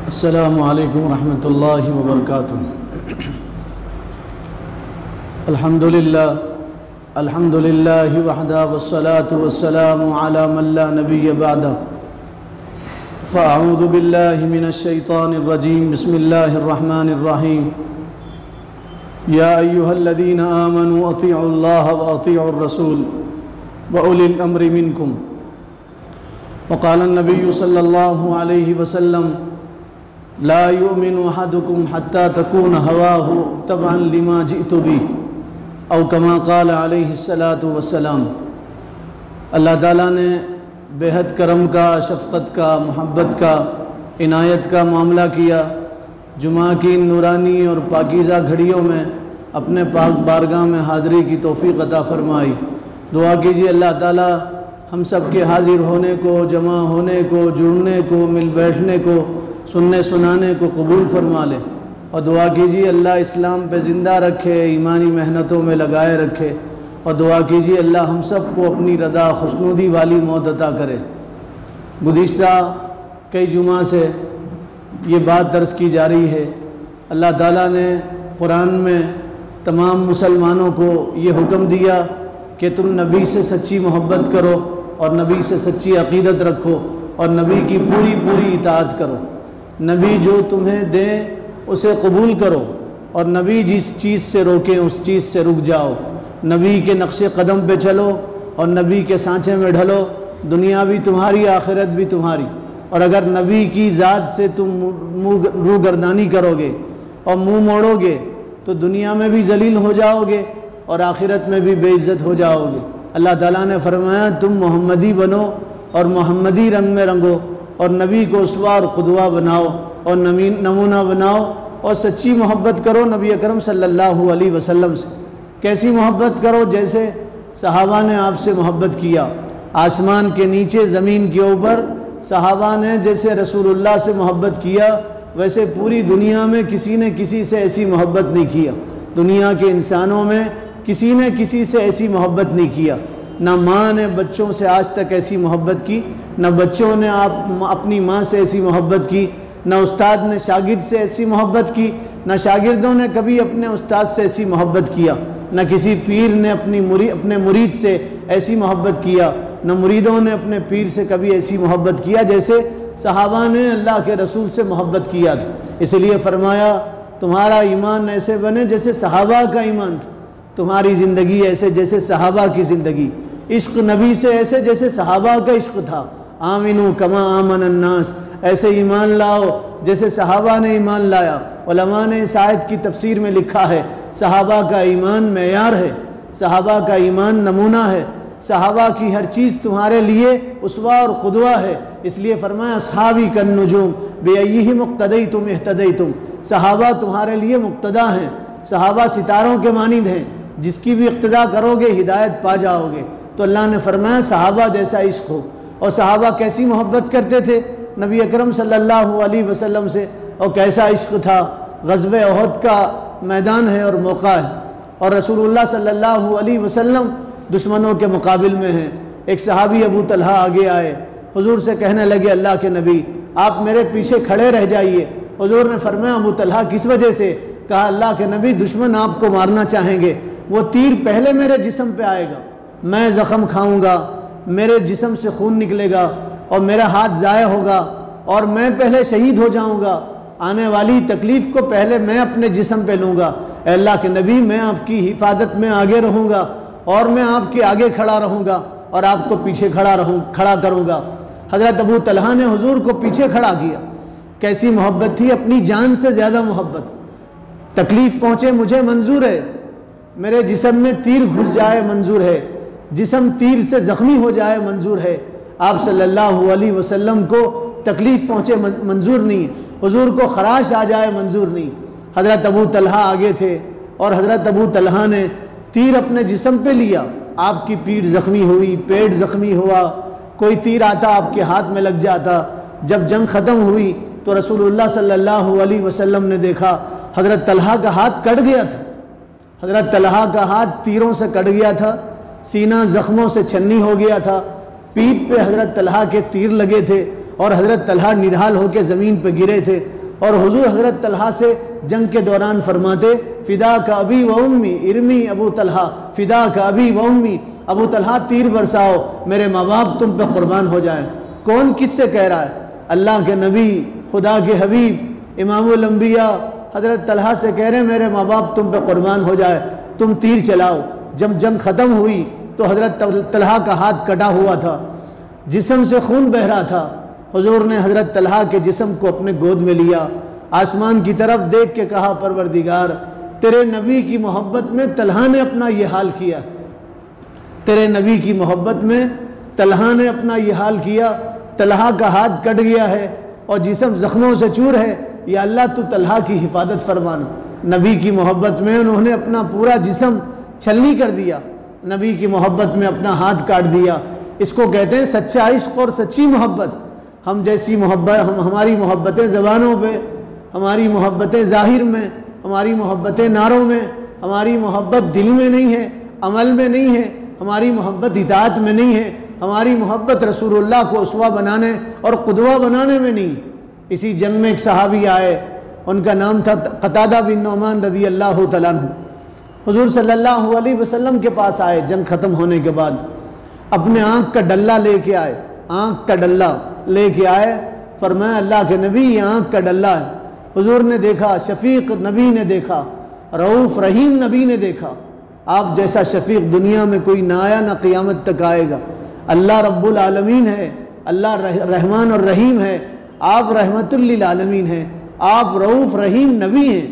السلام علیکم ورحمۃ اللہ وبرکاتہ۔ الحمد للہ وحدہ والصلاة والسلام علی من لا نبی بعدہ۔ فاعوذ باللہ من الشیطان الرجیم، بسم اللہ الرحمن الرحیم۔ یا ایہا الذین آمنوا اطیعوا اللہ واطیعوا الرسول واولی الامر منکم۔ وقال النبی صلی اللہ علیہ وسلم لا يؤمن احدكم حتى تكون هواه تبعا لما جئت به، او كما قال علیہ الصلاۃ والسلام۔ اللہ تعالیٰ نے بے حد کرم کا، شفقت کا، محبت کا، عنایت کا معاملہ کیا۔ جمعہ کی نورانی اور پاکیزہ گھڑیوں میں اپنے پاک بارگاہ میں حاضری کی توفیق عطا فرمائی۔ دعا کیجیے اللہ تعالیٰ ہم سب کے حاضر ہونے کو، جمع ہونے کو، جڑنے کو، مل بیٹھنے کو، سننے سنانے کو قبول فرما لے، اور دعا کیجیے اللہ اسلام پہ زندہ رکھے، ایمانی محنتوں میں لگائے رکھے، اور دعا کیجیے اللہ ہم سب کو اپنی رضا خوشنودی والی موت عطا کرے۔ گزشتہ کئی جمعہ سے یہ بات درس کی جاری ہے۔ اللہ تعالیٰ نے قرآن میں تمام مسلمانوں کو یہ حکم دیا کہ تم نبی سے سچی محبت کرو اور نبی سے سچی عقیدت رکھو اور نبی کی پوری پوری اطاعت کرو۔ نبی جو تمہیں دیں اسے قبول کرو، اور نبی جس چیز سے روکیں اس چیز سے رک جاؤ۔ نبی کے نقش قدم پہ چلو اور نبی کے سانچے میں ڈھلو، دنیا بھی تمہاری، آخرت بھی تمہاری۔ اور اگر نبی کی ذات سے تم روگردانی کرو گے اور منہ موڑو گے تو دنیا میں بھی ذلیل ہو جاؤ گے اور آخرت میں بھی بے عزت ہو جاؤ گے۔ اللہ تعالیٰ نے فرمایا تم محمدی بنو اور محمدی رنگ میں رنگو، اور نبی کو اسوہ اور قدوہ بناؤ اور نمونہ بناؤ، اور سچی محبت کرو نبی اکرم صلی اللہ علیہ وسلم سے۔ کیسی محبت کرو؟ جیسے صحابہ نے آپ سے محبت کیا، آسمان کے نیچے زمین کے اوپر صحابہ نے جیسے رسول اللہ سے محبت کیا، ویسے پوری دنیا میں کسی نے کسی سے ایسی محبت نہیں کیا۔ دنیا کے انسانوں میں کسی نے کسی سے ایسی محبت نہیں کیا۔ نہ ماں نے بچوں سے آج تک ایسی محبت کی، نہ بچوں نے اپنی ماں سے ایسی محبت کی، نہ استاد نے شاگرد سے ایسی محبت کی، نہ شاگردوں نے کبھی اپنے استاد سے ایسی محبت کیا، نہ کسی پیر نے اپنے مرید سے ایسی محبت کیا، نہ مریدوں نے اپنے پیر سے کبھی ایسی محبت کیا جیسے صحابہ نے اللہ کے رسول سے محبت کیا تھا۔ اس لیے فرمایا تمہارا ایمان ایسے بنے جیسے صحابہ کا ایمان تھا، تمہاری زندگی ایسے جیسے صحابہ کی زندگی، عشق نبی سے ایسے جیسے صحابہ کا عشق تھا۔ آمنو کما آمن الناس، ایسے ایمان لاؤ جیسے صحابہ نے ایمان لایا۔ علماء نے اس آیت کی تفسیر میں لکھا ہے صحابہ کا ایمان معیار ہے، صحابہ کا ایمان نمونہ ہے، صحابہ کی ہر چیز تمہارے لیے اسوہ اور قدوہ ہے۔ اس لیے فرمایا اصحابی کالنجوم بأیہم اقتدیتم اہتدیتم، صحابہ تمہارے لیے مقتدا ہیں، صحابہ ستاروں کے مانند ہیں، جس کی بھی اقتدا کرو گے ہدایت پا جاؤ گے۔ تو اللہ نے فرمایا صحابہ جیسا عشق ہو۔ اور صحابہ کیسی محبت کرتے تھے نبی اکرم صلی اللہ علیہ وسلم سے، اور کیسا عشق تھا۔ غزوہ احد کا میدان ہے اور موقع ہے، اور رسول اللہ صلی اللہ علیہ وسلم دشمنوں کے مقابل میں ہیں۔ ایک صحابی ابو طلحہ آگے آئے، حضور سے کہنے لگے اللہ کے نبی آپ میرے پیچھے کھڑے رہ جائیے۔ حضور نے فرمایا ابو طلحہ کس وجہ سے؟ کہا اللہ کے نبی دشمن آپ کو مارنا چاہیں گے، وہ تیر پہلے میرے جسم پہ آئے گا، میں زخم کھاؤں گا، میرے جسم سے خون نکلے گا اور میرا ہاتھ ضائع ہوگا اور میں پہلے شہید ہو جاؤں گا۔ آنے والی تکلیف کو پہلے میں اپنے جسم پہ لوں گا۔ اے اللہ کے نبی میں آپ کی حفاظت میں آگے رہوں گا، اور میں آپ کے آگے کھڑا رہوں گا اور آپ کو پیچھے کھڑا کروں گا۔ حضرت ابو طلحہ نے حضور کو پیچھے کھڑا کیا۔ کیسی محبت تھی، اپنی جان سے زیادہ محبت۔ تکلیف پہنچے مجھے منظور ہے، میرے جسم میں تیر گھس جائے منظور ہے، جسم تیر سے زخمی ہو جائے منظور ہے، آپ صلی اللہ علیہ وسلم کو تکلیف پہنچے منظور نہیں، حضور کو خراش آ جائے منظور نہیں۔ حضرت ابو طلحہ آگے تھے، اور حضرت ابو طلحہ نے تیر اپنے جسم پہ لیا، آپ کی پیٹھ زخمی ہوئی، پیٹ زخمی ہوا، کوئی تیر آتا آپ کے ہاتھ میں لگ جاتا۔ جب جنگ ختم ہوئی تو رسول اللہ صلی اللہ علیہ وسلم نے دیکھا حضرت طلحہ کا ہاتھ کٹ گیا تھا، حضرت طلحہ کا ہاتھ تیروں سے کٹ گیا تھا، سینہ زخموں سے چھنی ہو گیا تھا، پیٹھ پہ حضرت طلحہ کے تیر لگے تھے، اور حضرت طلحہ نڈھال ہو کے زمین پہ گرے تھے، اور حضور حضرت طلحہ سے جنگ کے دوران فرماتے فدا کا ابی و امی ارمی ابو طلحہ، فدا کا ابی و امی، ابو طلحہ تیر برساؤ، میرے ماں باپ تم پہ قربان ہو جائیں۔ کون کس سے کہہ رہا ہے؟ اللہ کے نبی، خدا کے حبیب، امام الانبیاء حضرت طلحہ سے کہہ رہے ہیں میرے ماں باپ تم پہ قربان ہو جائے، تم تیر چلاؤ۔ جب جنگ ختم ہوئی تو حضرت طلحہ کا ہاتھ کٹا ہوا تھا، جسم سے خون بہہ رہا تھا۔ حضور نے حضرت طلحہ کے جسم کو اپنے گود میں لیا، آسمان کی طرف دیکھ کے کہا پروردگار تیرے نبی کی محبت میں طلحہ نے اپنا یہ حال کیا، تیرے نبی کی محبت میں طلحہ نے اپنا یہ حال کیا، طلحہ کا ہاتھ کٹ گیا ہے اور جسم زخموں سے چور ہے، یا اللہ تو طلحہ کی حفاظت فرمانا۔ نبی کی محبت میں انہوں نے اپنا پورا جسم چھلنی کر دیا، نبی کی محبت میں اپنا ہاتھ کاٹ دیا۔ اس کو کہتے ہیں سچا عشق اور سچی محبت۔ ہم جیسی محبت، ہماری محبتیں زبانوں پہ، ہماری محبتیں ظاہر میں، ہماری محبتیں نعروں میں، ہماری محبت دل میں نہیں ہے، عمل میں نہیں ہے، ہماری محبت اطاعت میں نہیں ہے، ہماری محبت رسول اللہ کو اسوہ بنانے اور قدوہ بنانے میں نہیں۔ اسی جنگ میں ایک صحابی آئے، ان کا نام تھا قتادہ بن نعمان رضی اللہ تعالیٰ عنہ۔ حضور صلی اللہ علیہ وسلم کے پاس آئے جنگ ختم ہونے کے بعد، اپنے آنکھ کا ڈلہ لے کے آئے، آنکھ کا ڈلہ لے کے آئے، فرمایا اللہ کے نبی یہ آنکھ کا ڈلہ ہے۔ حضور نے دیکھا، شفیق نبی نے دیکھا، رؤوف رحیم نبی نے دیکھا، آپ جیسا شفیق دنیا میں کوئی نہ آیا نہ قیامت تک آئے گا۔ اللہ رب العالمین ہے، اللہ رحمان اور رحیم ہے، آپ رحمت للعالمین ہیں، آپ رؤوف رحیم نبی ہیں۔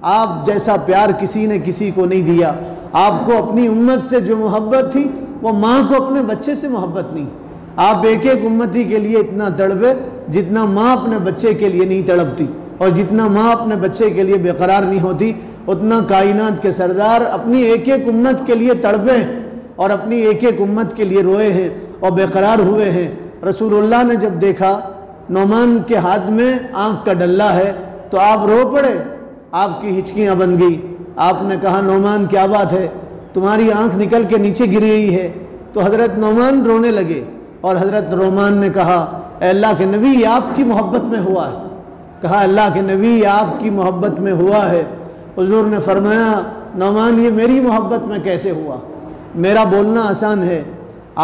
آپ جیسا پیار کسی نے کسی کو نہیں دیا۔ آپ کو اپنی امت سے جو محبت تھی وہ ماں کو اپنے بچے سے محبت نہیں۔ آپ ایک ایک امتی کے لیے اتنا تڑپے جتنا ماں اپنے بچے کے لیے نہیں تڑپتی، اور جتنا ماں اپنے بچے کے لیے بے قرار نہیں ہوتی، اتنا کائنات کے سردار اپنی ایک ایک امت کے لیے تڑپے اور اپنی ایک ایک امت کے لیے روئے ہیں اور بے قرار ہوئے ہیں۔ رسول اللہ نے جب دیکھا نعمان کے ہاتھ میں آنکھ کا ڈلہ ہے تو آپ رو پڑے، آپ کی ہچکیاں بن گئی۔ آپ نے کہا نعمان کیا بات ہے، تمہاری آنکھ نکل کے نیچے گر گئی ہے؟ تو حضرت نعمان رونے لگے، اور حضرت نعمان نے کہا اے اللہ کے نبی یہ آپ کی محبت میں ہوا ہے۔ کہا اللہ کے نبی یہ آپ کی محبت میں ہوا ہے۔ حضور نے فرمایا نعمان یہ میری محبت میں کیسے ہوا؟ میرا بولنا آسان ہے،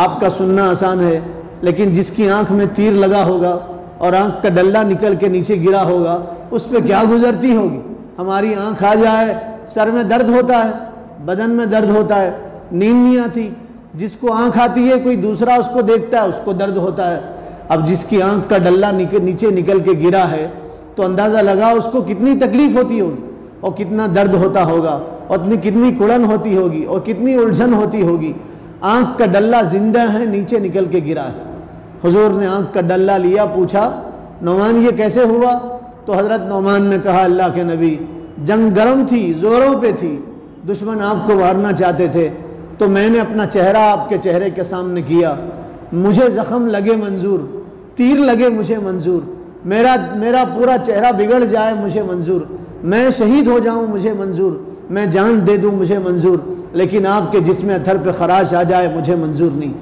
آپ کا سننا آسان ہے، لیکن جس کی آنکھ میں تیر لگا ہوگا اور آنکھ کا ڈلہ نکل کے نیچے گرا ہوگا اس پہ کیا گزرتی ہوگی؟ ہماری آنکھ آ جائے سر میں درد ہوتا ہے، بدن میں درد ہوتا ہے، نیند نہیں آتی۔ جس کو آنکھ آتی ہے کوئی دوسرا اس کو دیکھتا ہے اس کو درد ہوتا ہے۔ اب جس کی آنکھ کا ڈلہ نیچے نکل کے گرا ہے تو اندازہ لگا اس کو کتنی تکلیف ہوتی ہوگی اور کتنا درد ہوتا ہوگا اور کتنی کڑن ہوتی ہوگی اور کتنی الجھن ہوتی ہوگی۔ آنکھ کا ڈلہ زندہ ہے، نیچے نکل کے گرا ہے۔ حضور نے آنکھ کا ڈلہ لیا، پوچھا نعمان یہ کیسے ہوا؟ تو حضرت نعمان نے کہا اللہ کے نبی جنگ گرم تھی، زوروں پہ تھی، دشمن آپ کو مارنا چاہتے تھے، تو میں نے اپنا چہرہ آپ کے چہرے کے سامنے کیا، مجھے زخم لگے منظور، تیر لگے مجھے منظور، میرا پورا چہرہ بگڑ جائے مجھے منظور، میں شہید ہو جاؤں مجھے منظور، میں جان دے دوں مجھے منظور، لیکن آپ کے جسم اتھر پہ خراش آ جائے مجھے منظور نہیں۔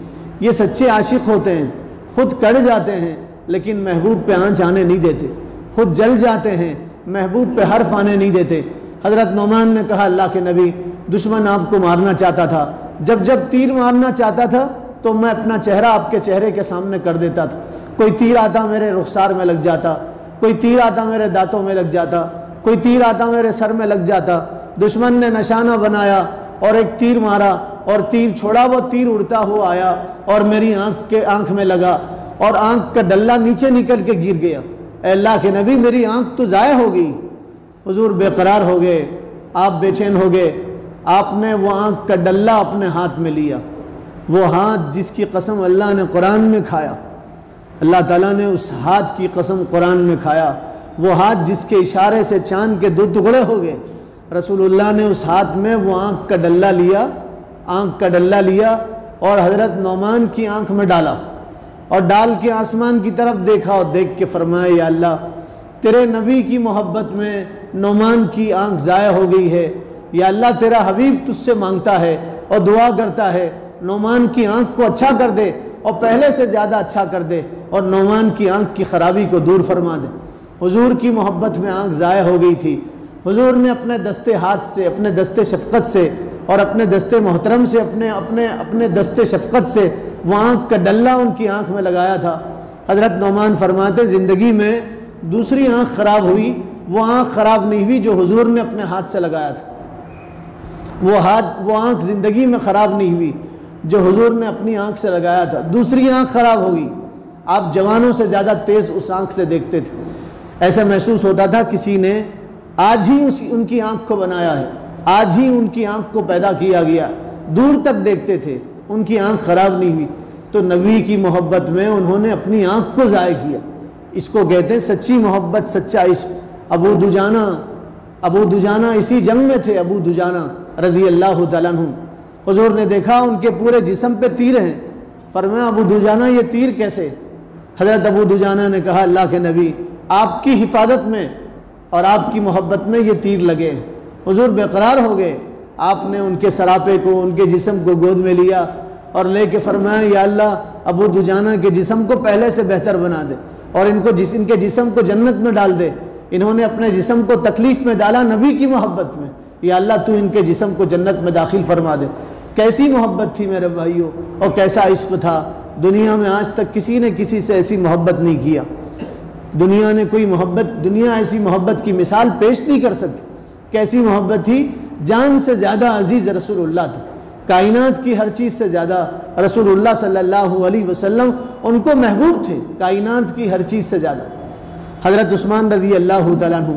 یہ سچے عاشق ہوتے ہیں، خود کڑ جاتے ہیں لیکن محبوب پہ آنچ آنے نہیں دیتے، خود جل جاتے ہیں محبوب پہ حرف آنے نہیں دیتے۔ حضرت نعمان نے کہا اللہ کے نبی دشمن آپ کو مارنا چاہتا تھا، جب تیر مارنا چاہتا تھا تو میں اپنا چہرہ آپ کے چہرے کے سامنے کر دیتا تھا، کوئی تیر آتا میرے رخسار میں لگ جاتا، کوئی تیر آتا میرے دانتوں میں لگ جاتا، کوئی تیر آتا میرے سر میں لگ جاتا۔ دشمن نے نشانہ بنایا اور ایک تیر مارا اور تیر چھوڑا، وہ تیر اڑتا ہوا آیا اور میری آنکھ میں لگا اور آنکھ کا ڈلہ نیچے نکل کے گر گیا۔ اے اللہ کے نبی میری آنکھ تو ضائع ہو گئی۔ حضور بے قرار ہو گئے، آپ بے چین ہو گئے، آپ نے وہ آنکھ کا ڈلہ اپنے ہاتھ میں لیا، وہ ہاتھ جس کی قسم اللہ نے قرآن میں کھایا، اللہ تعالیٰ نے اس ہاتھ کی قسم قرآن میں کھایا، وہ ہاتھ جس کے اشارے سے چاند کے 2 ٹکڑے ہو گئے، رسول اللہ نے اس ہاتھ میں وہ آنکھ کا ڈلہ لیا اور حضرت نعمان کی آنکھ میں ڈالا اور ڈال کے آسمان کی طرف دیکھا اور دیکھ کے فرمایا یا اللہ تیرے نبی کی محبت میں نعمان کی آنکھ ضائع ہو گئی ہے، یا اللہ تیرا حبیب تجھ سے مانگتا ہے اور دعا کرتا ہے نعمان کی آنکھ کو اچھا کر دے، اور پہلے سے زیادہ اچھا کر دے اور نعمان کی آنکھ کی خرابی کو دور فرما دے۔ حضور کی محبت میں آنکھ ضائع ہو گئی تھی، حضور نے اپنے دستے ہاتھ سے، اپنے دستے شفقت سے اور اپنے دستے محترم سے، اپنے دستے شفقت سے وہ آنکھ کا ڈلہ ان کی آنکھ میں لگایا تھا۔ حضرت نعمان فرماتے زندگی میں دوسری آنکھ خراب ہوئی، وہ آنکھ خراب نہیں ہوئی جو حضور نے اپنے ہاتھ سے لگایا تھا۔ وہ آنکھ زندگی میں خراب نہیں ہوئی جو حضور نے اپنی آنکھ سے لگایا تھا۔ دوسری آنکھ خراب ہوگی، آپ جوانوں سے زیادہ تیز اس آنکھ سے دیکھتے تھے، ایسا محسوس ہوتا تھا کسی نے آج ہی ان کی آنکھ کو بنایا ہے، آج ہی ان کی آنکھ کو پیدا کیا گیا، دور تک دیکھتے تھے، ان کی آنکھ خراب نہیں ہوئی۔ تو نبی کی محبت میں انہوں نے اپنی آنکھ کو ضائع کیا، اس کو کہتے ہیں سچی محبت، سچا عشق۔ ابو دجانہ اسی جنگ میں تھے، ابو دجانہ رضی اللہ تعالیٰ عنہ۔ حضور نے دیکھا ان کے پورے جسم پہ تیر ہیں، فرمایا ابو دجانہ یہ تیر کیسے؟ حضرت ابو دجانہ نے کہا اللہ کے نبی آپ کی حفاظت میں اور آپ کی محبت میں یہ تیر لگے۔ حضور بے قرار ہو گئے، آپ نے ان کے سراپے کو، ان کے جسم کو گود میں لیا اور لے کے فرمایا یا اللہ ابو دجانہ کے جسم کو پہلے سے بہتر بنا دے اور ان کے جسم کو جنت میں ڈال دے۔ انہوں نے اپنے جسم کو تکلیف میں ڈالا نبی کی محبت میں، یا اللہ تو ان کے جسم کو جنت میں داخل فرما دے۔ کیسی محبت تھی میرے بھائیوں، اور کیسا عشق تھا۔ دنیا میں آج تک کسی نے کسی سے ایسی محبت نہیں کیا، دنیا ایسی محبت کی مثال پیش نہیں کر سکتی۔ کیسی محبت تھی، جان سے زیادہ عزیز رسول اللہ تھا، کائنات کی ہر چیز سے زیادہ رسول اللہ صلی اللہ علیہ وسلم ان کو محبوب تھے، کائنات کی ہر چیز سے زیادہ۔ حضرت عثمان رضی اللہ تعالیٰ عنہ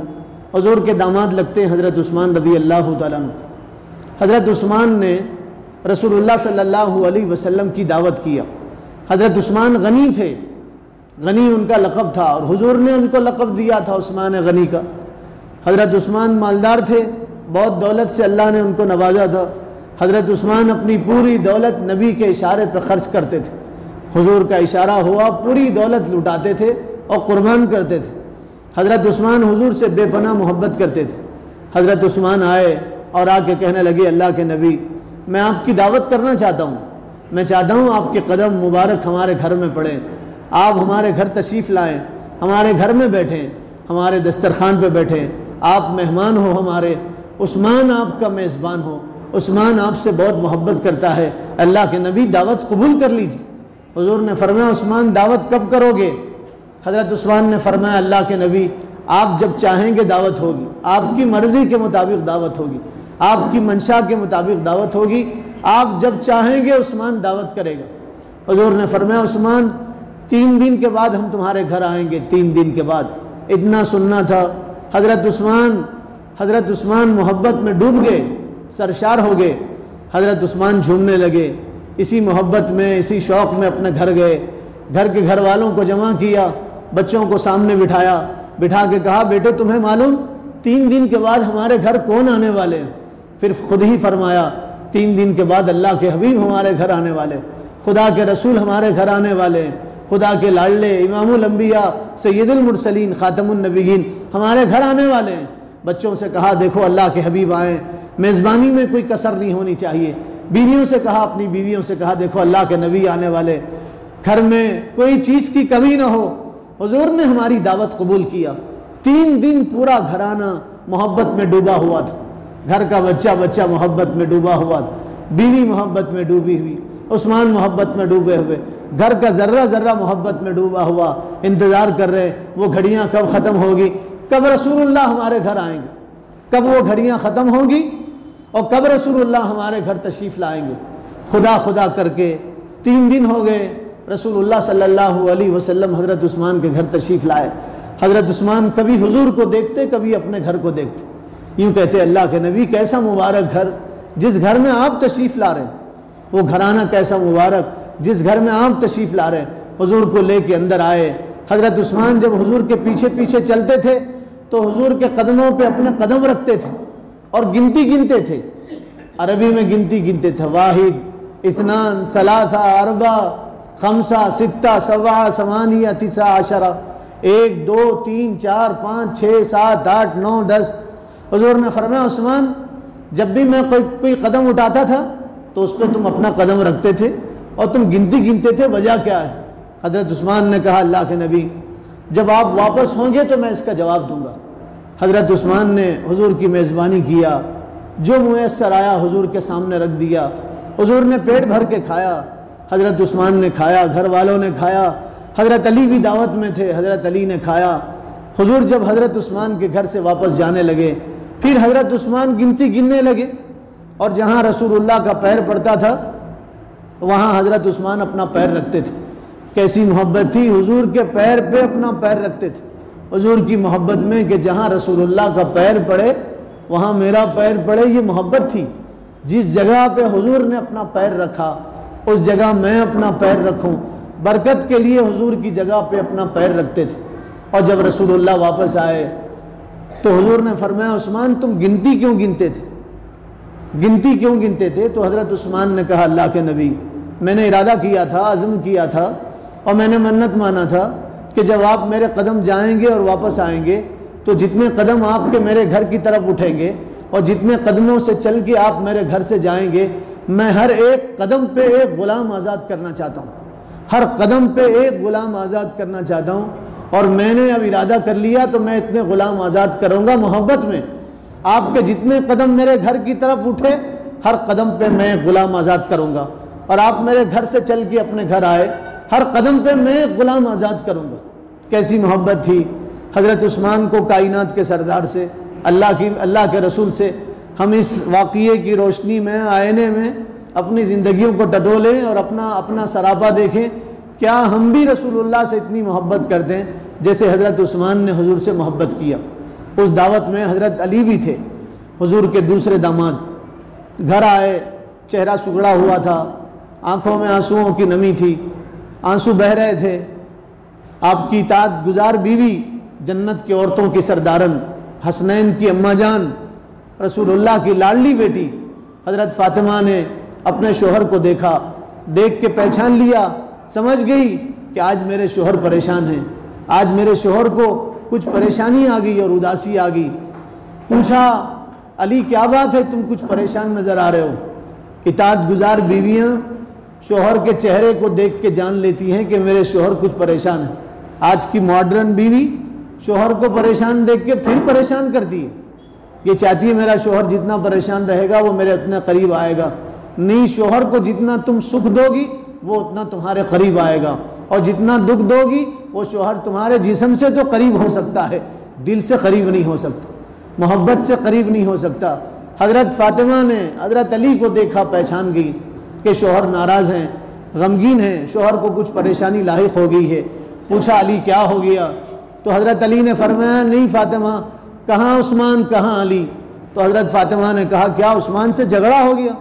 حضور کے داماد لگتے ہیں، حضرت عثمان رضی اللہ تعالیٰ عنہ۔ حضرت عثمان نے رسول اللہ صلی اللہ علیہ وسلم کی دعوت کیا۔ حضرت عثمان غنی تھے، غنی ان کا لقب تھا اور حضور نے ان کو لقب دیا تھا عثمان غنی کا۔ حضرت عثمان مالدار تھے، بہت دولت سے اللہ نے ان کو نوازا تھا۔ حضرت عثمان اپنی پوری دولت نبی کے اشارے پر خرچ کرتے تھے، حضور کا اشارہ ہوا پوری دولت لٹاتے تھے اور قربان کرتے تھے۔ حضرت عثمان حضور سے بے پناہ محبت کرتے تھے۔ حضرت عثمان آئے اور آ کے کہنے لگے اللہ کے نبی میں آپ کی دعوت کرنا چاہتا ہوں، میں چاہتا ہوں آپ کے قدم مبارک ہمارے گھر میں پڑیں، آپ ہمارے گھر تشریف لائیں، ہمارے گھر میں بیٹھیں، ہمارے دسترخوان پہ بیٹھیں، آپ مہمان ہو ہمارے، عثمان آپ کا میزبان ہو، عثمان آپ سے بہت محبت کرتا ہے، اللہ کے نبی دعوت قبول کر لیجیے۔ حضور نے فرمایا عثمان دعوت کب کرو گے؟ حضرت عثمان نے فرمایا اللہ کے نبی آپ جب چاہیں گے دعوت ہوگی، آپ کی مرضی کے مطابق دعوت ہوگی، آپ کی منشا کے مطابق دعوت ہوگی، آپ جب چاہیں گے عثمان دعوت کرے گا۔ حضور نے فرمایا عثمان 3 دن کے بعد ہم تمہارے گھر آئیں گے، 3 دن کے بعد۔ اتنا سننا تھا، حضرت عثمان محبت میں ڈوب گئے، سرشار ہو گئے۔ حضرت عثمان جھومنے لگے، اسی محبت میں، اسی شوق میں اپنے گھر گئے، گھر کے گھر والوں کو جمع کیا، بچوں کو سامنے بٹھایا، بٹھا کے کہا بیٹے تمہیں معلوم 3 دن کے بعد ہمارے گھر کون آنے والے ہیں؟ پھر خود ہی فرمایا 3 دن کے بعد اللہ کے حبیب ہمارے گھر آنے والے، خدا کے رسول ہمارے گھر آنے والے ہیں، خدا کے لاڈلے امام الانبیاء سید المرسلین خاتم النبیین ہمارے گھر آنے والے ہیں۔ بچوں سے کہا دیکھو اللہ کے حبیب آئیں، میزبانی میں کوئی کسر نہیں ہونی چاہیے۔ بیویوں سے کہا، اپنی بیویوں سے کہا دیکھو اللہ کے نبی آنے والے، گھر میں کوئی چیز کی کمی نہ ہو۔ حضور نے ہماری دعوت قبول کیا۔ 3 دن پورا گھرانہ محبت میں ڈوبا ہوا تھا، گھر کا بچہ محبت میں ڈوبا ہوا تھا، بیوی محبت میں ڈوبی ہوئی، عثمان محبت میں ڈوبے ہوئے، گھر کا ذرہ محبت میں ڈوبا ہوا، انتظار کر رہے وہ گھڑیاں کب ختم ہوگی، کب رسول اللہ ہمارے گھر آئیں گے، کب وہ گھڑیاں ختم ہوں گی اور کب رسول اللہ ہمارے گھر تشریف لائیں گے۔ خدا کر کے 3 دن ہو گئے، رسول اللہ صلی اللہ علیہ وسلم حضرت عثمان کے گھر تشریف لائے۔ حضرت عثمان کبھی حضور کو دیکھتے، کبھی اپنے گھر کو دیکھتے، یوں کہتے اللہ کے نبی کیسا مبارک گھر، جس گھر میں آپ تشریف لا رہے ہیں، وہ گھرانہ کیسا مبارک جس گھر میں آپ تشریف لا رہے ہیں۔ حضور کو لے کے اندر آئے۔ حضرت عثمان جب حضور کے پیچھے چلتے تھے تو حضور کے قدموں پہ اپنے قدم رکھتے تھے اور گنتی گنتے تھے، عربی میں گنتے تھے، 1 2 3 4 5 6 7 8 9 10۔ 1 2 3 4 5 6 7 8 9 10۔ حضور نے فرمایا عثمان جب بھی میں کوئی قدم اٹھاتا تھا تو اس پہ تم اپنا قدم رکھتے تھے، اور تم گنتی گنتے تھے، وجہ کیا ہے؟ حضرت عثمان نے کہا اللہ کے نبی جب آپ واپس ہوں گے تو میں اس کا جواب دوں گا۔ حضرت عثمان نے حضور کی میزبانی کیا، جو میسر آیا حضور کے سامنے رکھ دیا، حضور نے پیٹ بھر کے کھایا، حضرت عثمان نے کھایا، گھر والوں نے کھایا، حضرت علی بھی دعوت میں تھے، حضرت علی نے کھایا۔ حضور جب حضرت عثمان کے گھر سے واپس جانے لگے پھر حضرت عثمان گنتی گننے لگے، اور جہاں رسول اللہ کا پیر پڑتا تھا وہاں حضرت عثمان اپنا پیر رکھتے تھے۔ کیسی محبت تھی، حضور کے پیر پہ اپنا پیر رکھتے تھے، حضور کی محبت میں کہ جہاں رسول اللہ کا پیر پڑے وہاں میرا پیر پڑے، یہ محبت تھی۔ جس جگہ پہ حضور نے اپنا پیر رکھا اس جگہ میں اپنا پیر رکھوں، برکت کے لیے حضور کی جگہ پہ اپنا پیر رکھتے تھے۔ اور جب رسول اللہ واپس آئے تو حضور نے فرمایا عثمان تم گنتی کیوں گنتے تھے، گنتی کیوں گنتے تھے؟ تو حضرت عثمان نے کہا اللہ کے نبی میں نے ارادہ کیا تھا، عزم کیا تھا، اور میں نے منت مانا تھا کہ جب آپ میرے قدم جائیں گے اور واپس آئیں گے تو جتنے قدم آپ کے میرے گھر کی طرف اٹھیں گے اور جتنے قدموں سے چل کے آپ میرے گھر سے جائیں گے میں ہر ایک قدم پہ ایک غلام آزاد کرنا چاہتا ہوں، ہر قدم پہ ایک غلام آزاد کرنا چاہتا ہوں، اور میں نے اب ارادہ کر لیا تو میں اتنے غلام آزاد کروں گا محبت میں۔ آپ کے جتنے قدم میرے گھر کی طرف اٹھے ہر قدم پہ میں ایک غلام آزاد کروں گا، اور آپ میرے گھر سے چل کے اپنے گھر آئے ہر قدم پہ میں ایک غلام آزاد کروں گا۔ کیسی محبت تھی حضرت عثمان کو کائنات کے سردار سے، اللہ کے رسول سے۔ ہم اس واقعے کی روشنی میں آئینے میں اپنی زندگیوں کو ٹٹولیں اور اپنا سراپا دیکھیں، کیا ہم بھی رسول اللہ سے اتنی محبت کرتے ہیں جیسے حضرت عثمان نے حضور سے محبت کیا؟ اس دعوت میں حضرت علی بھی تھے، حضور کے دوسرے داماد۔ گھر آئے، چہرہ سگڑا ہوا تھا، آنکھوں میں آنسوؤں کی نمی تھی، آنسو بہہ رہے تھے۔ آپ کی اطاعت گزار بیوی، جنت کی عورتوں کی سردارن، حسنین کی اماں جان، رسول اللہ کی لاڈلی بیٹی حضرت فاطمہ نے اپنے شوہر کو دیکھا، دیکھ کے پہچان لیا، سمجھ گئی کہ آج میرے شوہر پریشان ہیں، آج میرے شوہر کو کچھ پریشانی آ گئی اور اداسی آ گئی۔ پوچھا علی کیا بات ہے، تم کچھ پریشان نظر آ رہے ہو؟ اطاعت گزار بیویاں شوہر کے چہرے کو دیکھ کے جان لیتی ہیں کہ میرے شوہر کچھ پریشان ہے۔ آج کی ماڈرن بیوی شوہر کو پریشان دیکھ کے پھر پریشان کرتی ہے، یہ چاہتی ہے میرا شوہر جتنا پریشان رہے گا وہ میرے اتنے قریب آئے گا۔ نہیں، شوہر کو جتنا تم سکھ دو گی وہ اتنا تمہارے قریب آئے گا، اور جتنا دکھ دو گی وہ شوہر تمہارے جسم سے تو قریب ہو سکتا ہے، دل سے قریب نہیں ہو سکتا، محبت سے قریب نہیں ہو سکتا۔ حضرت فاطمہ نے حضرت علی کو دیکھا، پہچان گئی کہ شوہر ناراض ہیں، غمگین ہیں، شوہر کو کچھ پریشانی لاحق ہو گئی ہے۔ پوچھا علی کیا ہو گیا؟ تو حضرت علی نے فرمایا نہیں فاطمہ، کہاں عثمان کہاں علی؟ تو حضرت فاطمہ نے کہا کیا عثمان سے جھگڑا ہو گیا،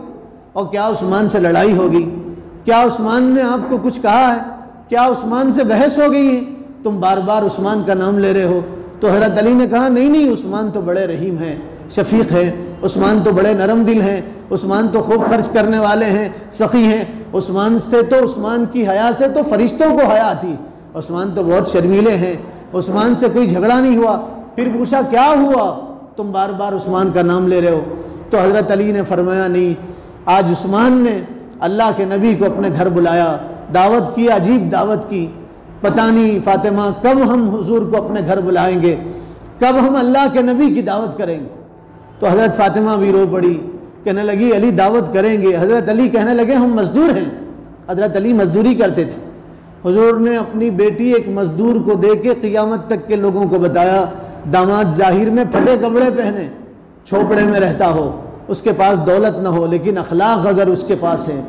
اور کیا عثمان سے لڑائی ہو گئی؟ کیا عثمان نے آپ کو کچھ کہا ہے؟ کیا عثمان سے بحث ہو گئی ہے؟ تم بار بار عثمان کا نام لے رہے ہو۔ تو حضرت علی نے کہا نہیں عثمان تو بڑے رحیم ہیں، شفیق ہیں، عثمان تو بڑے نرم دل ہیں، عثمان تو خوب خرچ کرنے والے ہیں، سخی ہیں، عثمان کی حیا سے تو فرشتوں کو حیا آتی ہے، عثمان تو بہت شرمیلے ہیں، عثمان سے کوئی جھگڑا نہیں ہوا۔ پھر پوچھا کیا ہوا، تم بار بار عثمان کا نام لے رہے ہو؟ تو حضرت علی نے فرمایا نہیں، آج عثمان نے اللہ کے نبی کو اپنے گھر بلایا، دعوت کی، عجیب دعوت کی، پتہ نہیں فاطمہ کب ہم حضور کو اپنے گھر بلائیں گے، کب ہم اللہ کے نبی کی دعوت کریں گے۔ تو حضرت فاطمہ بھی رو پڑی، کہنے لگی علی دعوت کریں گے۔ حضرت علی کہنے لگے ہم مزدور ہیں، حضرت علی مزدوری کرتے تھے۔ حضور نے اپنی بیٹی ایک مزدور کو دے کے قیامت تک کے لوگوں کو بتایا، داماد ظاہر میں پھٹے کپڑے پہنے، چھوپڑے میں رہتا ہو، اس کے پاس دولت نہ ہو، لیکن اخلاق اگر اس کے پاس ہے،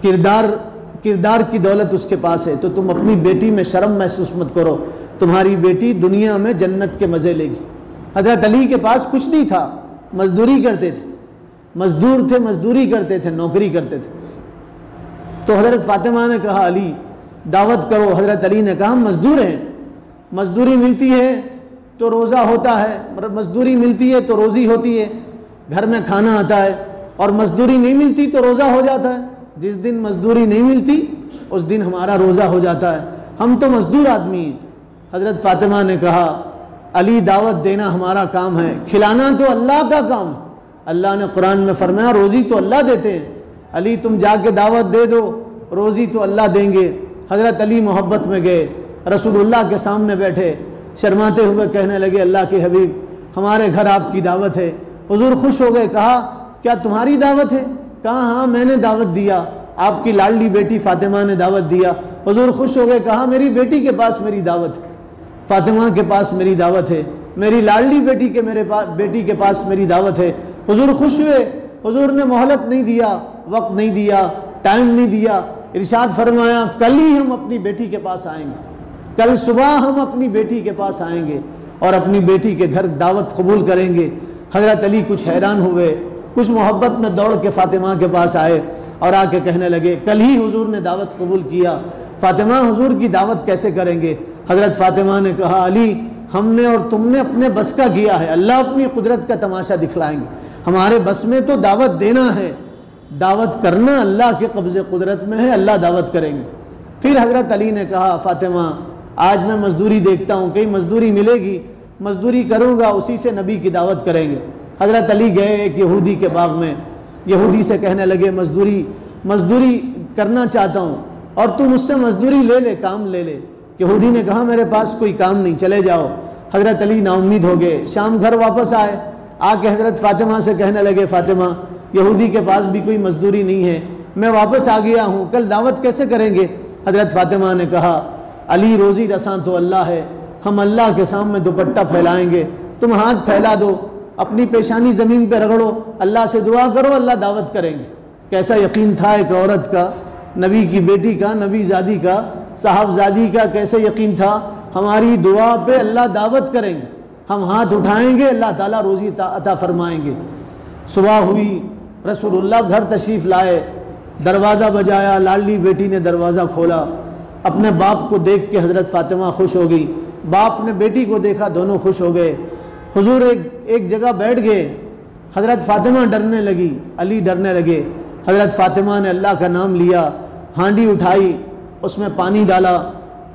کردار کی دولت اس کے پاس ہے، تو تم اپنی بیٹی میں شرم محسوس مت کرو، تمہاری بیٹی دنیا میں جنت کے مزے لے گی۔ حضرت علی کے پاس کچھ نہیں تھا، مزدوری کرتے تھے، مزدور تھے، مزدوری کرتے تھے، نوکری کرتے تھے۔ تو حضرت فاطمہ نے کہا علی دعوت کرو۔ حضرت علی نے کہا ہم مزدور ہیں، مزدوری ملتی ہے تو روزہ ہوتا ہے، مزدوری ملتی ہے تو روزی ہوتی ہے، گھر میں کھانا آتا ہے، اور مزدوری نہیں ملتی تو روزہ ہو جاتا ہے۔ جس دن مزدوری نہیں ملتی اس دن ہمارا روزہ ہو جاتا ہے، ہم تو مزدور آدمی ہیں۔ حضرت فاطمہ نے کہا علی دعوت دینا ہمارا کام ہے، کھلانا تو اللہ کا کام ہے۔ اللہ نے قرآن میں فرمایا روزی تو اللہ دیتے ہیں، علی تم جا کے دعوت دے دو، روزی تو اللہ دیں گے۔ حضرت علی محبت میں گئے، رسول اللہ کے سامنے بیٹھے، شرماتے ہوئے کہنے لگے اللہ کے حبیب ہمارے گھر آپ کی دعوت ہے۔ حضور خوش ہو گئے، کہا کیا تمہاری دعوت ہے؟ کہا ہاں میں نے دعوت دیا، آپ کی لاڈلی بیٹی فاطمہ نے دعوت دیا۔ حضور خوش ہو گئے، کہا میری بیٹی کے پاس میری دعوت ہے، فاطمہ کے پاس میری دعوت ہے، میری لاڈلی بیٹی کے بیٹی کے پاس میری دعوت ہے۔ حضور خوش ہوئے، حضور نے مہلت نہیں دیا، وقت نہیں دیا، ٹائم نہیں دیا، ارشاد فرمایا کل ہی ہم اپنی بیٹی کے پاس آئیں گے، کل صبح ہم اپنی بیٹی کے پاس آئیں گے اور اپنی بیٹی کے گھر دعوت قبول کریں گے۔ حضرت علی کچھ حیران ہوئے، کچھ محبت میں دوڑ کے فاطمہ کے پاس آئے اور آ کے کہنے لگے کل ہی حضور نے دعوت قبول کیا، فاطمہ حضور کی دعوت کیسے کریں گے؟ حضرت فاطمہ نے کہا علی ہم نے اور تم نے اپنے بس کا کیا ہے، اللہ اپنی قدرت کا تماشا دکھلائیں گے، ہمارے بس میں تو دعوت دینا ہے، دعوت کرنا اللہ کے قبضے قدرت میں ہے، اللہ دعوت کریں گے۔ پھر حضرت علی نے کہا فاطمہ آج میں مزدوری دیکھتا ہوں، کہیں مزدوری ملے گی، مزدوری کروں گا اسی سے نبی کی دعوت کریں گے۔ حضرت علی گئے ایک یہودی کے باغ میں، یہودی سے کہنے لگے مزدوری کرنا چاہتا ہوں اور تم مجھ سے مزدوری لے لے، کام لے لے۔ یہودی نے کہا میرے پاس کوئی کام نہیں، چلے جاؤ۔ حضرت علی نا امید ہو گئے، شام گھر واپس آئے، آ کے حضرت فاطمہ سے کہنے لگے فاطمہ یہودی کے پاس بھی کوئی مزدوری نہیں ہے، میں واپس آ گیا ہوں، کل دعوت کیسے کریں گے؟ حضرت فاطمہ نے کہا علی روزی رساں تو اللہ ہے، ہم اللہ کے سامنے دوپٹہ پھیلائیں گے، تم ہاتھ پھیلا دو، اپنی پیشانی زمین پہ رگڑو، اللہ سے دعا کرو، اللہ دعوت کریں گے۔ کیسا یقین تھا ایک عورت کا، نبی کی بیٹی کا، نبی زادی کا، صاحبزادی کا کیسے یقین تھا ہماری دعا پہ اللہ دعوت کریں گے، ہم ہاتھ اٹھائیں گے اللہ تعالیٰ روزی عطا فرمائیں گے۔ صبح ہوئی، رسول اللہ گھر تشریف لائے، دروازہ بجایا، لاڈلی بیٹی نے دروازہ کھولا، اپنے باپ کو دیکھ کے حضرت فاطمہ خوش ہو گئی، باپ نے بیٹی کو دیکھا، دونوں خوش ہو گئے۔ حضور ایک جگہ بیٹھ گئے، حضرت فاطمہ ڈرنے لگی، علی ڈرنے لگے۔ حضرت فاطمہ نے اللہ کا نام لیا، ہانڈی اٹھائی، اس میں پانی ڈالا،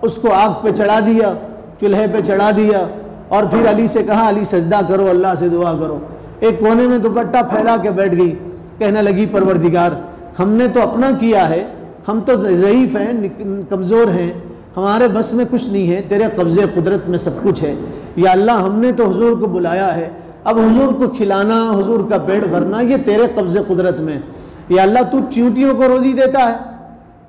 اس کو آگ پہ چڑھا دیا، چولہے پہ چڑھا دیا، اور پھر علی سے کہا علی سجدہ کرو، اللہ سے دعا کرو۔ ایک کونے میں دوپٹہ پھیلا کے بیٹھ گئی، کہنے لگی پروردگار ہم نے تو اپنا کیا ہے، ہم تو ضعیف ہیں، کمزور ہیں، ہمارے بس میں کچھ نہیں ہے، تیرے قبضے قدرت میں سب کچھ ہے، یا اللہ ہم نے تو حضور کو بلایا ہے، اب حضور کو کھلانا، حضور کا پیٹ بھرنا یہ تیرے قبضے قدرت میں، یا اللہ تو چیونٹیوں کو روزی دیتا ہے،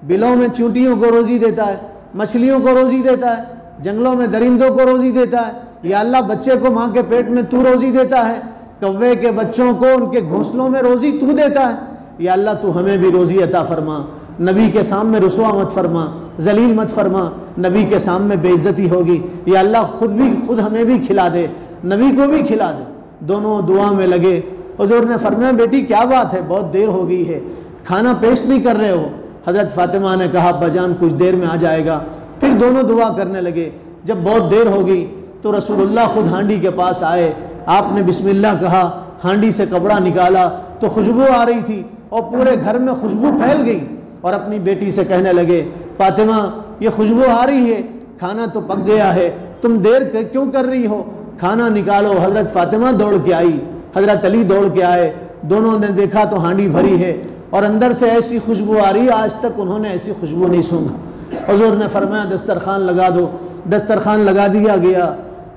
بلوں میں چیونٹیوں کو روزی دیتا ہے، مچھلیوں کو روزی دیتا ہے، جنگلوں میں درندوں کو روزی دیتا ہے، یا اللہ بچے کو ماں کے پیٹ میں تو روزی دیتا ہے، کوے کے بچوں کو ان کے گھونسلوں میں روزی تو دیتا ہے، یا اللہ تو ہمیں بھی روزی عطا فرما، نبی کے سامنے رسوا مت فرما، ذلیل مت فرما، نبی کے سامنے بے عزتی ہوگی، یا اللہ خود ہمیں بھی کھلا دے، نبی کو بھی کھلا دے۔ دونوں دعا میں لگے۔ حضور نے فرمایا بیٹی کیا بات ہے، بہت دیر ہو گئی ہے، کھانا پیش نہیں کر رہے ہو؟ حضرت فاطمہ نے کہا اباجان کچھ دیر میں آ جائے گا۔ پھر دونوں دعا کرنے لگے۔ جب بہت دیر ہو گئی تو رسول اللہ خود ہانڈی کے پاس آئے، آپ نے بسم اللہ کہا، ہانڈی سے کپڑا نکالا تو خوشبو آ رہی تھی اور پورے گھر میں خوشبو پھیل گئی، اور اپنی بیٹی سے کہنے لگے فاطمہ یہ خوشبو آ رہی ہے، کھانا تو پک گیا ہے، تم دیر کیوں کر رہی ہو، کھانا نکالو۔ حضرت فاطمہ دوڑ کے آئی، حضرت علی دوڑ کے آئے، دونوں نے دیکھا تو ہانڈی بھری ہے اور اندر سے ایسی خوشبو آ رہی ہے، آج تک انہوں نے ایسی خوشبو نہیں سونگا۔ حضور نے فرمایا دسترخوان لگا دو، دسترخوان لگا دیا گیا۔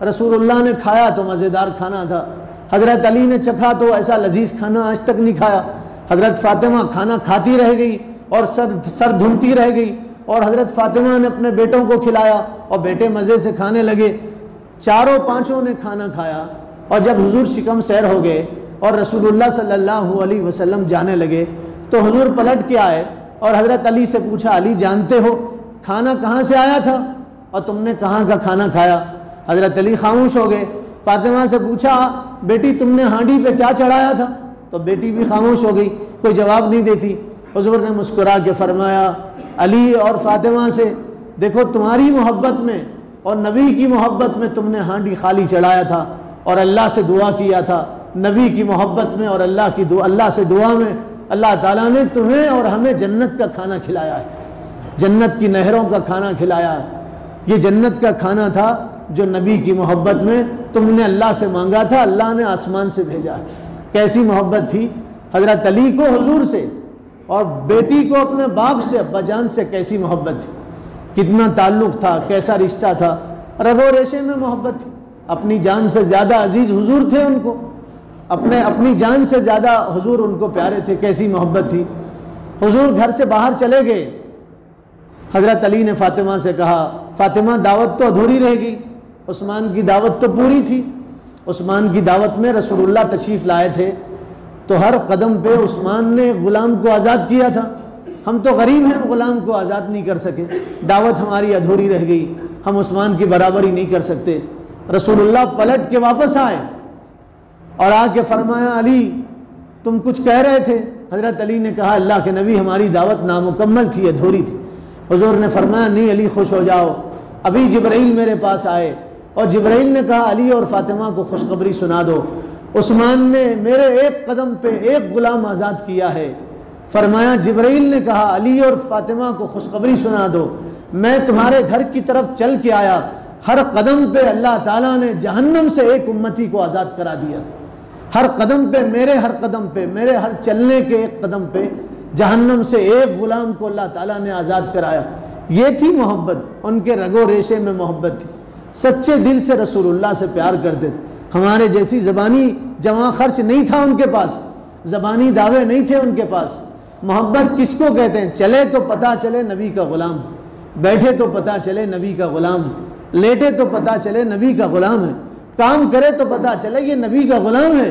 رسول اللہ نے کھایا تو مزیدار کھانا تھا، حضرت علی نے چکھا تو ایسا لذیذ کھانا آج تک نہیں کھایا۔ حضرت فاطمہ کھانا کھاتی رہ گئی اور سر دھنتی رہ گئی، اور حضرت فاطمہ نے اپنے بیٹوں کو کھلایا اور بیٹے مزے سے کھانے لگے۔ چاروں پانچوں نے کھانا کھایا، اور جب حضور شکم سیر ہو گئے اور رسول اللہ صلی اللہ علیہ وسلم جانے لگے تو حضور پلٹ کے آئے اور حضرت علی سے پوچھا علی جانتے ہو کھانا کہاں سے آیا تھا اور تم نے کہاں کا کھانا کھایا؟ حضرت علی خاموش ہو گئے۔ فاطمہ سے پوچھا بیٹی تم نے ہانڈی پہ کیا چڑھایا تھا؟ تو بیٹی بھی خاموش ہو گئی، کوئی جواب نہیں دیتی۔ حضور نے مسکرا کے فرمایا علی اور فاطمہ سے دیکھو تمہاری محبت میں اور نبی کی محبت میں تم نے ہانڈی خالی چڑھایا تھا اور اللہ سے دعا کیا تھا، نبی کی محبت میں اور اللہ سے دعا میں اللہ تعالیٰ نے تمہیں اور ہمیں جنت کا کھانا کھلایا ہے، جنت کی نہروں کا کھانا کھلایا ہے۔ یہ جنت کا کھانا تھا جو نبی کی محبت میں تم نے اللہ سے مانگا تھا، اللہ نے آسمان سے بھیجا ہے۔ کیسی محبت تھی حضرت علی کو حضور سے، اور بیٹی کو اپنے باپ سے، ابا جان سے کیسی محبت تھی، کتنا تعلق تھا، کیسا رشتہ تھا، رگ و ریشے میں محبت تھی. اپنی جان سے زیادہ عزیز حضور تھے ان کو، اپنی جان سے زیادہ حضور ان کو پیارے تھے. کیسی محبت تھی. حضور گھر سے باہر چلے گئے. حضرت علی نے فاطمہ سے کہا فاطمہ دعوت تو ادھوری رہ گئی، عثمان کی دعوت تو پوری تھی. عثمان کی دعوت میں رسول اللہ تشریف لائے تھے تو ہر قدم پہ عثمان نے غلام کو آزاد کیا تھا. ہم تو غریب ہیں، غلام کو آزاد نہیں کر سکے، دعوت ہماری ادھوری رہ گئی، ہم عثمان کی برابری نہیں کر سکتے. رسول اللہ پلٹ کے واپس آئے اور آ کے فرمایا علی تم کچھ کہہ رہے تھے. حضرت علی نے کہا اللہ کے نبی ہماری دعوت نامکمل تھی، ادھوری تھی. حضور نے فرمایا نہیں علی خوش ہو جاؤ، ابھی جبرائیل میرے پاس آئے اور جبرائیل نے کہا علی اور فاطمہ کو خوشخبری سنا دو، عثمان نے میرے ایک قدم پہ ایک غلام آزاد کیا ہے. فرمایا جبرائیل نے کہا علی اور فاطمہ کو خوشخبری سنا دو، میں تمہارے گھر کی طرف چل کے آیا، ہر قدم پہ اللہ تعالیٰ نے جہنم سے ایک امتی کو آزاد کرا دیا. ہر قدم پہ ہر قدم پہ میرے ہر چلنے کے ایک قدم پہ جہنم سے ایک غلام کو اللہ تعالیٰ نے آزاد کرایا. یہ تھی محبت، ان کے رگ و ریشے میں محبت تھی. سچے دل سے رسول اللہ سے پیار کرتے تھے. ہمارے جیسی زبانی جمع خرچ نہیں تھا ان کے پاس، زبانی دعوے نہیں تھے ان کے پاس. محبت کس کو کہتے ہیں؟ چلے تو پتہ چلے نبی کا غلام، بیٹھے تو پتہ چلے نبی کا غلام، لیٹے تو پتہ چلے نبی کا غلام ہے، کام کرے تو پتہ چلے یہ نبی کا غلام ہے،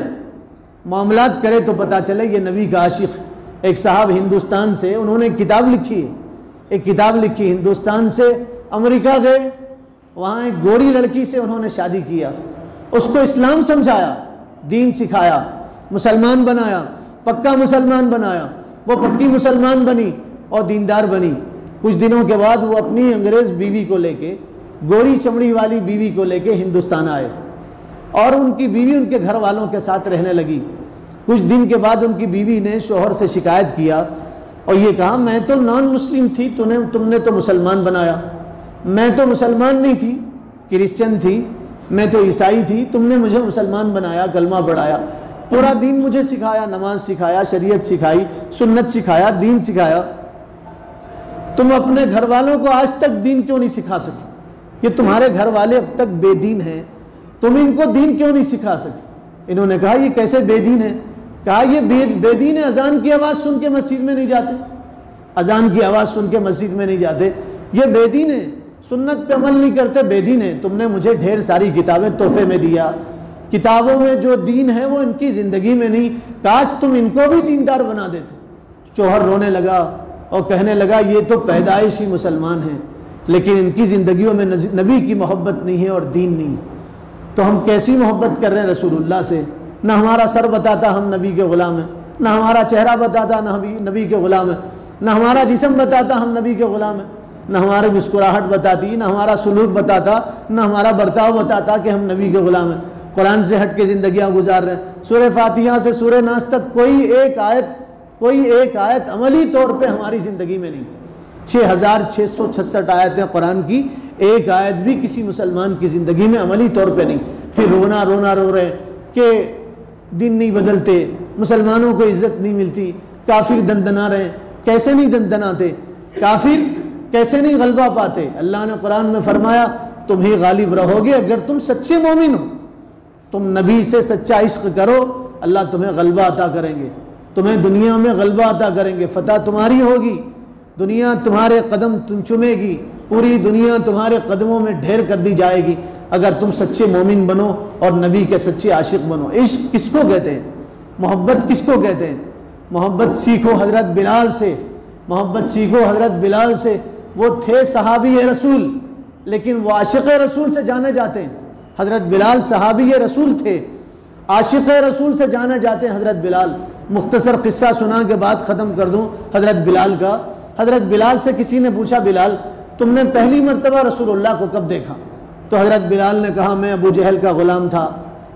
معاملات کرے تو پتہ چلے یہ نبی کا عاشق. ایک صاحب ہندوستان سے انہوں نے ایک کتاب لکھی ہندوستان سے امریکہ گئے، وہاں ایک گوری لڑکی سے انہوں نے شادی کیا، اس کو اسلام سمجھایا، دین سکھایا، مسلمان بنایا، پکا مسلمان بنایا. وہ پکی مسلمان بنی اور دیندار بنی. کچھ دنوں کے بعد وہ اپنی انگریز بیوی کو لے کے، گوری چمڑی والی بیوی کو لے کے ہندوستان آئے اور ان کی بیوی ان کے گھر والوں کے ساتھ رہنے لگی. کچھ دن کے بعد ان کی بیوی نے شوہر سے شکایت کیا اور یہ کہا میں تو نان مسلم تھی، تم نے تو مسلمان بنایا، میں تو مسلمان نہیں تھی، کرسچن تھی، میں تو عیسائی تھی، تم نے مجھے مسلمان بنایا، کلمہ پڑھایا، پورا دین مجھے سکھایا، نماز سکھایا، شریعت سکھائی، سنت سکھایا، دین سکھایا. تم اپنے گھر والوں کو آج تک دین کیوں نہیں سکھا سکے؟ کہ تمہارے گھر والے اب تک بے دین ہیں، تم ان کو دین کیوں نہیں سکھا سکے؟ انہوں نے کہا یہ کیسے بے دین ہے؟ کہا یہ بے دین ہے، اذان کی آواز سن کے مسجد میں نہیں جاتے، اذان کی آواز سن کے مسجد میں نہیں جاتے، یہ بے دین ہے، سنت پہ عمل نہیں کرتے، بے دین ہے. تم نے مجھے ڈھیر ساری کتابیں تحفے میں دیا، کتابوں میں جو دین ہے وہ ان کی زندگی میں نہیں، کاش تم ان کو بھی دیندار بنا دیتے. شوہر رونے لگا اور کہنے لگا یہ تو پیدائشی مسلمان ہیں لیکن ان کی زندگیوں میں نبی کی محبت نہیں ہے اور دین نہیں. تو ہم کیسی محبت کر رہے ہیں رسول اللہ سے؟ نہ ہمارا سر بتاتا ہم نبی کے غلام ہیں، نہ ہمارا چہرہ بتاتا نبی کے غلام ہیں، نہ ہمارا جسم بتاتا ہم نبی کے غلام ہیں، نہ ہماری مسکراہٹ بتاتی، نہ ہمارا سلوک بتاتا، نہ ہمارا برتاؤ بتاتا کہ ہم نبی کے غلام ہیں. قرآن سے ہٹ کے زندگیاں گزار رہے ہیں. سورہ فاتحہ سے سورہ ناس تک کوئی ایک آیت عملی طور پہ ہماری زندگی میں نہیں. 6666 آیتیں قرآن کی، ایک آیت بھی کسی مسلمان کی زندگی میں عملی طور پہ نہیں. پھر رونا رو رہے کہ دن نہیں بدلتے، مسلمانوں کو عزت نہیں ملتی، کافر دندنا رہے. کیسے نہیں دندناتے؟ کافر کیسے نہیں غلبہ پاتے؟ اللہ نے قرآن میں فرمایا تم ہی غالب رہو گے اگر تم سچے مومن ہو. تم نبی سے سچا عشق کرو، اللہ تمہیں غلبہ عطا کریں گے، تمہیں دنیا میں غلبہ عطا کریں گے، فتح تمہاری ہوگی، دنیا تمہارے قدم چومے گی، پوری دنیا تمہارے قدموں میں ڈھیر کر دی جائے گی اگر تم سچے مومن بنو اور نبی کے سچے عاشق بنو. عشق کس کو کہتے ہیں؟ محبت کس کو کہتے ہیں؟ محبت سیکھو حضرت بلال سے، محبت سیکھو حضرت بلال سے. وہ تھے صحابی رسول لیکن وہ عاشق رسول سے جانے جاتے ہیں. حضرت بلال صحابی رسول تھے، عاشق رسول سے جانے جاتے ہیں حضرت بلال. مختصر قصہ سنا کے بعد ختم کر دوں حضرت بلال کا. حضرت بلال سے کسی نے پوچھا بلال تم نے پہلی مرتبہ رسول اللہ کو کب دیکھا؟ تو حضرت بلال نے کہا میں ابو جہل کا غلام تھا،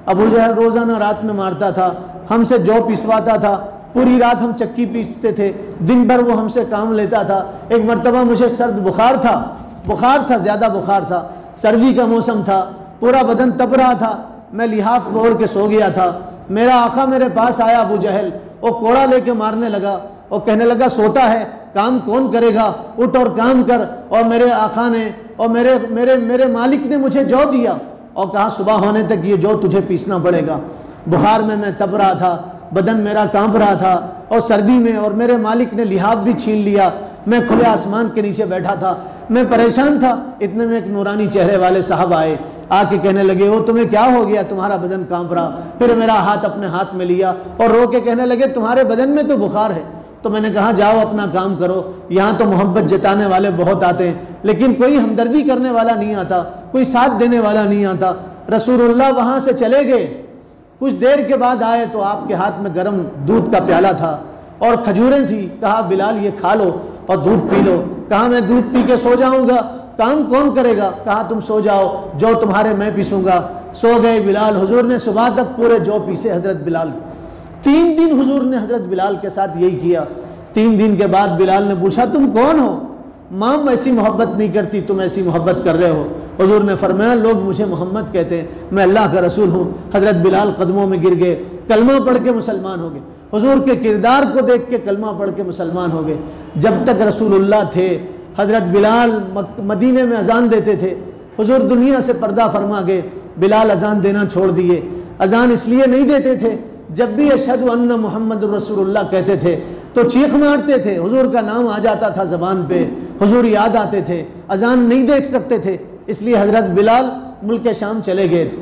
ابو جہل روزانہ رات میں مارتا تھا، ہم سے جو پسواتا تھا، پوری رات ہم چکی پیستے تھے، دن بھر وہ ہم سے کام لیتا تھا. ایک مرتبہ مجھے سرد بخار تھا، زیادہ بخار تھا، سردی کا موسم تھا، پورا بدن تپ رہا تھا، میں لحاف اوڑھ کے سو گیا تھا. میرا آقا میرے پاس آیا ابو جہل، وہ کوڑا لے کے مارنے لگا. اور کہنے لگا سوتا ہے، کام کون کرے گا، اٹھ اور کام کر، اور میرے آقا نے اور میرے مالک نے مجھے جو دیا اور کہا صبح ہونے تک یہ جو تجھے پیسنا پڑے گا۔ بخار میں تپ رہا تھا، بدن میرا کانپ رہا تھا، اور سردی میں، اور میرے مالک نے لحاف بھی چھین لیا، میں کھلے آسمان کے نیچے بیٹھا تھا، میں پریشان تھا۔ اتنے میں ایک نورانی چہرے والے صاحب آئے، آ کے کہنے لگے وہ تمہیں کیا ہو گیا، تمہارا بدن کانپ رہا؟ پھر میرا ہاتھ اپنے ہاتھ میں لیا اور رو کے کہنے لگے تمہارے بدن میں تو بخار ہے۔ تو میں نے کہا جاؤ اپنا کام کرو، یہاں تو محبت جتانے والے بہت آتے ہیں لیکن کوئی ہمدردی کرنے والا نہیں آتا، کوئی ساتھ دینے والا نہیں آتا۔ رسول اللہ وہاں سے چلے گئے، کچھ دیر کے بعد آئے تو آپ کے ہاتھ میں گرم دودھ کا پیالہ تھا اور کھجوریں تھیں۔ کہا بلال یہ کھا لو اور دودھ پی لو۔ کہا میں دودھ پی کے سو جاؤں گا، کام کون کرے گا؟ کہا تم سو جاؤ، جو تمہارے میں پیسوں گا۔ سو گئے بلال۔ حضور نے صبح تک پورے جو پیسے حضرت بلال۔ 3 دن حضور نے حضرت بلال کے ساتھ یہی کیا۔ 3 دن کے بعد بلال نے پوچھا تم کون ہو؟ ماں ایسی محبت نہیں کرتی، تم ایسی محبت کر رہے ہو۔ حضور نے فرمایا لوگ مجھے محمد کہتے ہیں، میں اللہ کا رسول ہوں۔ حضرت بلال قدموں میں گر گئے، کلمہ پڑھ کے مسلمان ہو گئے، حضور کے کردار کو دیکھ کے کلمہ پڑھ کے مسلمان ہو گئے۔ جب تک رسول اللہ تھے حضرت بلال مدینے میں اذان دیتے تھے، حضور دنیا سے پردہ فرما گئے، بلال اذان دینا چھوڑ دیے۔ اذان اس لیے نہیں دیتے تھے، جب بھی اشہد ان محمد رسول اللہ کہتے تھے تو چیخ مارتے تھے، حضور کا نام آ جاتا تھا زبان پہ، حضور یاد آتے تھے، اذان نہیں دیکھ سکتے تھے، اس لیے حضرت بلال ملک شام چلے گئے تھے۔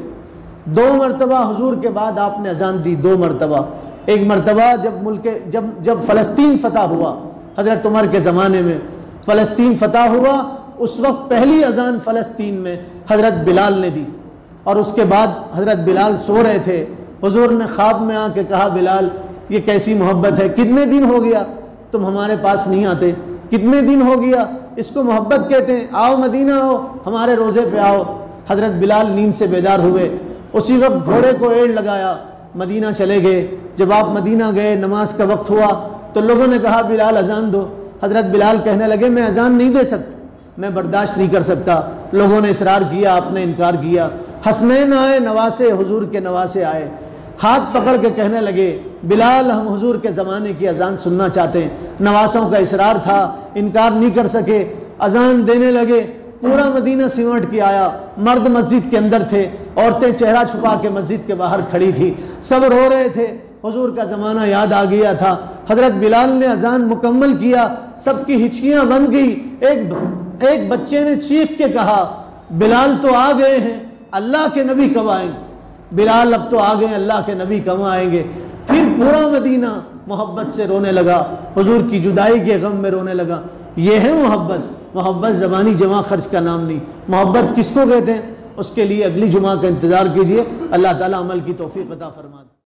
2 مرتبہ حضور کے بعد آپ نے اذان دی، 2 مرتبہ۔ ایک مرتبہ جب فلسطین فتح ہوا، حضرت عمر کے زمانے میں فلسطین فتح ہوا، اس وقت پہلی اذان فلسطین میں حضرت بلال نے دی، اور اس کے بعد حضرت بلال سو رہے تھے، حضور نے خواب میں آ کے کہا بلال یہ کیسی محبت ہے، کتنے دن ہو گیا تم ہمارے پاس نہیں آتے، کتنے دن ہو گیا، اس کو محبت کہتے ہیں، آؤ مدینہ آؤ، ہمارے روزے پہ آؤ۔ حضرت بلال نیند سے بیدار ہوئے، اسی وقت گھوڑے کو ایڑ لگایا، مدینہ چلے گئے۔ جب آپ مدینہ گئے، نماز کا وقت ہوا تو لوگوں نے کہا بلال اذان دو۔ حضرت بلال کہنے لگے میں اذان نہیں دے سکتا، میں برداشت نہیں کر سکتا۔ لوگوں نے اصرار کیا، آپ نے انکار کیا۔ حسنین آئے، نواسے، حضور کے نواسے آئے، ہاتھ پکڑ کے کہنے لگے بلال ہم حضور کے زمانے کی اذان سننا چاہتے ہیں۔ نواسوں کا اصرار تھا، انکار نہیں کر سکے، اذان دینے لگے۔ پورا مدینہ سمٹ کے آیا، مرد مسجد کے اندر تھے، عورتیں چہرہ چھپا کے مسجد کے باہر کھڑی تھی، سب رو رہے تھے، حضور کا زمانہ یاد آ گیا تھا۔ حضرت بلال نے اذان مکمل کیا، سب کی ہچکیاں بن گئی۔ ایک بچے نے چیخ کے کہا بلال تو آ گئے ہیں، اللہ کے نبی کب آئیں گے؟ بلال اب تو آ گئے، اللہ کے نبی کب آئیں گے؟ پھر پورا مدینہ محبت سے رونے لگا، حضور کی جدائی کے غم میں رونے لگا۔ یہ ہے محبت۔ محبت زبانی جمع خرچ کا نام نہیں۔ محبت کس کو کہتے ہیں؟ اس کے لیے اگلی جمعہ کا انتظار کیجئے۔ اللہ تعالیٰ عمل کی توفیق عطا فرما دے۔